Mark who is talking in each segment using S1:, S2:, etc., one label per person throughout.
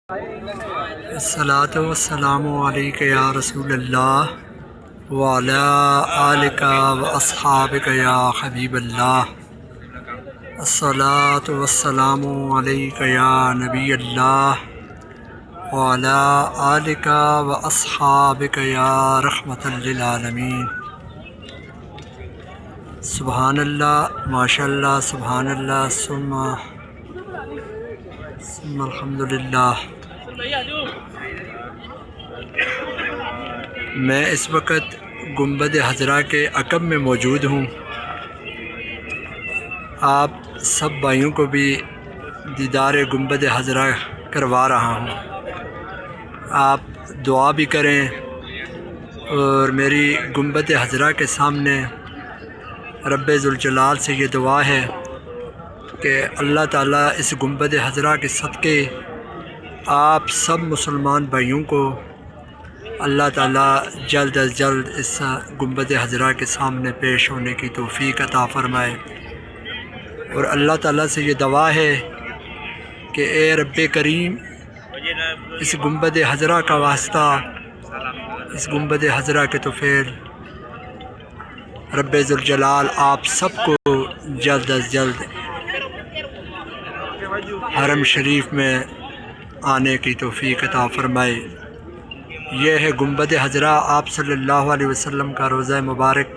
S1: الصلاۃ والسلام علیک یا رسول اللہ وعلی آلک و اصحابک یا حبیب اللہ۔ الصلاۃ والسلام علیک یا نبی اللہ وعلی آلک و اصحابک یا رحمۃ للعالمین۔ سبحان اللہ، ماشاء اللہ، سبحان اللہ، ثم الحمدللہ۔ میں اس وقت گنبد خضرا کے عقب میں موجود ہوں۔ آپ سب بھائیوں کو بھی دیدار گنبد خضرا کروا رہا ہوں۔ آپ دعا بھی کریں، اور میری گنبد خضرا کے سامنے رب ذوالجلال سے یہ دعا ہے کہ اللہ تعالیٰ اس گنبد خضرا کے صدقے آپ سب مسلمان بھائیوں کو اللہ تعالیٰ جلد از جلد اس گنبد خضرا کے سامنے پیش ہونے کی توفیق عطا فرمائے۔ اور اللہ تعالیٰ سے یہ دعا ہے کہ اے رب کریم، اس گنبد خضرا کا واسطہ، اس گنبد خضرا کے طفیل رب ذوالجلال آپ سب کو جلد از جلد حرم شریف میں آنے کی توفیق عطا فرمائے۔ یہ ہے گنبد خضرا، آپ صلی اللہ علیہ وسلم کا روضہ مبارک۔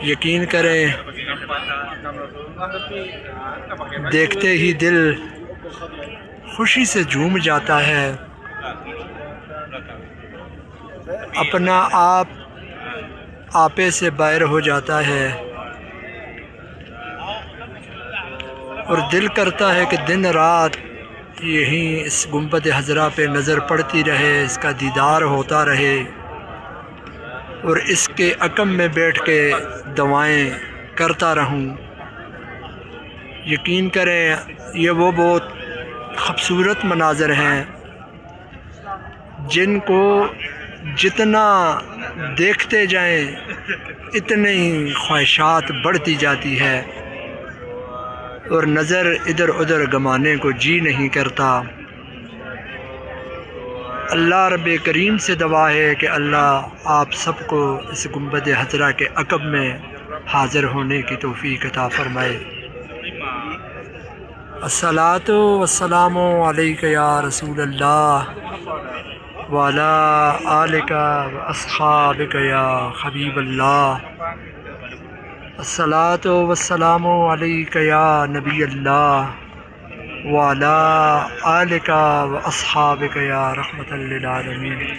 S1: یقین کریں، دیکھتے ہی دل خوشی سے جھوم جاتا ہے، اپنا آپ آپے سے باہر ہو جاتا ہے، اور دل کرتا ہے کہ دن رات یہیں اس گنبد خضرا پہ نظر پڑتی رہے، اس کا دیدار ہوتا رہے، اور اس کے عقب میں بیٹھ کے دعائیں کرتا رہوں۔ یقین کریں، یہ وہ بہت خوبصورت مناظر ہیں جن کو جتنا دیکھتے جائیں اتنی ہی خواہشات بڑھتی جاتی ہے، اور نظر ادھر ادھر گمانے کو جی نہیں کرتا۔ اللہ رب کریم سے دعا ہے کہ اللہ آپ سب کو اس گنبد خضرا کے عقب میں حاضر ہونے کی توفیق عطا فرمائے۔ الصلاۃ والسلام علیک یا رسول اللہ وعلی آلک و اصحابک یا حبیب اللہ۔ الصلاۃ والسلام علیک یا نبی اللہ وعلی آلک و اصحابک یا رحمۃ للعالمین۔